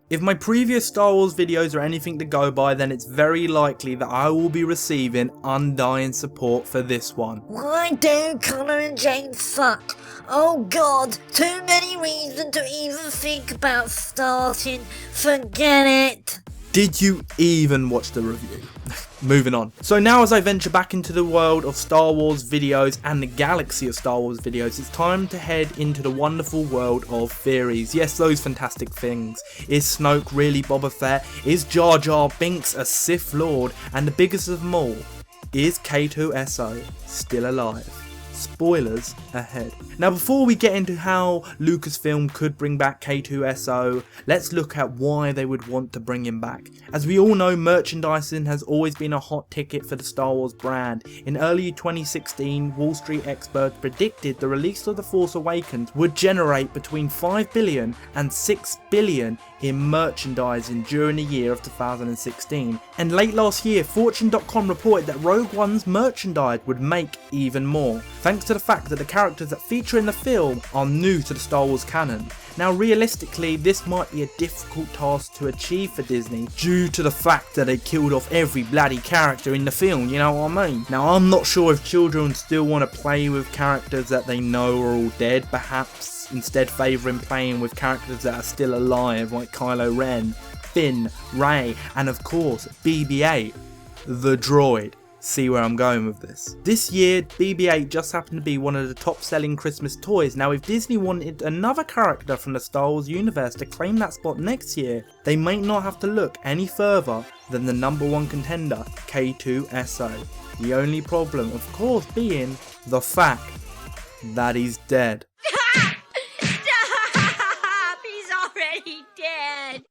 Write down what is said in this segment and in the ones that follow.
If my previous Star Wars videos are anything to go by, then it's very likely that I will be receiving undying support for this one. Why do Connor and Jane suck? Oh god, too many reasons to even think about starting. Forget it. Did you even watch the review? Moving on. So now as I venture back into the world of Star Wars videos and the galaxy of Star Wars videos, it's time to head into the wonderful world of theories. Yes, those fantastic things. Is Snoke really Boba Fett? Is Jar Jar Binks a Sith Lord? And the biggest of them all, is K-2SO still alive? Spoilers ahead. Now before we get into how Lucasfilm could bring back K-2SO, let's look at why they would want to bring him back. As we all know, merchandising has always been a hot ticket for the Star Wars brand. In early 2016, Wall Street experts predicted the release of The Force Awakens would generate between 5 billion and 6 billion in merchandising during the year of 2016. And late last year, Fortune.com reported that Rogue One's merchandise would make even more, thanks to the fact that the characters that feature in the film are new to the Star Wars canon. Now realistically, this might be a difficult task to achieve for Disney due to the fact that they killed off every bloody character in the film, you know what I mean? Now I'm not sure if children still want to play with characters that they know are all dead, perhaps instead favouring playing with characters that are still alive like Kylo Ren, Finn, Rey, and of course BB-8, the droid. See where I'm going with this. This year, BB-8 just happened to be one of the top selling Christmas toys. Now if Disney wanted another character from the Star Wars universe to claim that spot next year, they might not have to look any further than the #1 contender, K-2SO. The only problem, of course, being the fact that he's dead.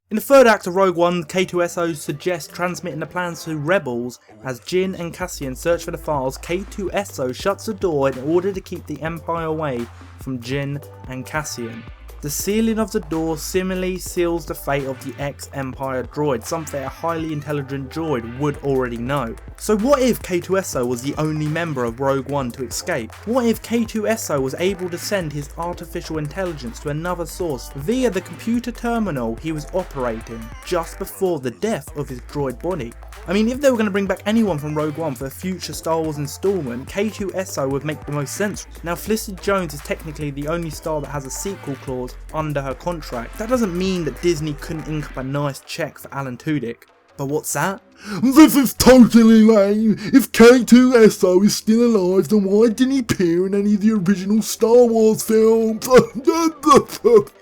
In the third act of Rogue One, K-2SO suggests transmitting the plans to rebels. As Jin and Cassian search for the files, K-2SO shuts the door in order to keep the Empire away from Jin and Cassian. The sealing of the door similarly seals the fate of the ex-Empire droid, something a highly intelligent droid would already know. So what if K-2SO was the only member of Rogue One to escape? What if K-2SO was able to send his artificial intelligence to another source via the computer terminal he was operating just before the death of his droid body? I mean, if they were going to bring back anyone from Rogue One for a future Star Wars installment, K-2SO would make the most sense. Now Felicity Jones is technically the only star that has a sequel clause under her contract. That doesn't mean that Disney couldn't ink up a nice check for Alan Tudyk. But what's that? This is totally lame. If K-2SO is still alive, then why didn't he appear in any of the original Star Wars films?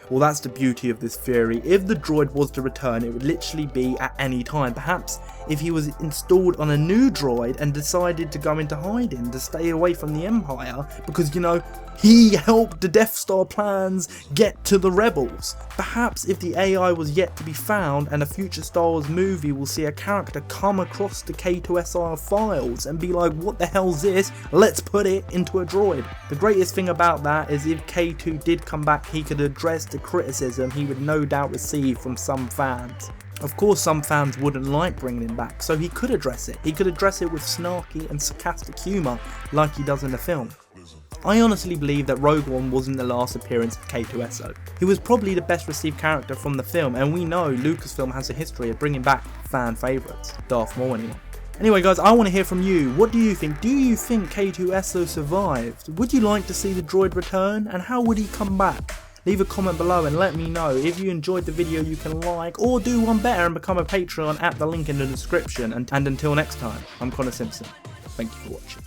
Well, that's the beauty of this theory. If the droid was to return, it would literally be at any time. Perhaps if he was installed on a new droid and decided to go into hiding to stay away from the Empire because, you know, he helped the Death Star plans get to the rebels. Perhaps if the AI was yet to be found and a future Star Wars movie will see a character come across the K-2SO files and be like, what the hell's this? Let's put it into a droid. The greatest thing about that is if K2 did come back, he could address the criticism he would no doubt receive from some fans. Of course some fans wouldn't like bringing him back, so he could address it. He could address it with snarky and sarcastic humour like he does in the film. I honestly believe that Rogue One wasn't the last appearance of K-2SO. He was probably the best received character from the film, and we know Lucasfilm has a history of bringing back fan favourites. Darth Maul anyway. Anyway guys, I want to hear from you. What do you think? Do you think K-2SO survived? Would you like to see the droid return? And how would he come back? Leave a comment below and let me know. If you enjoyed the video, you can like or do one better and become a Patreon at the link in the description. And until next time, I'm Connor Simpson. Thank you for watching.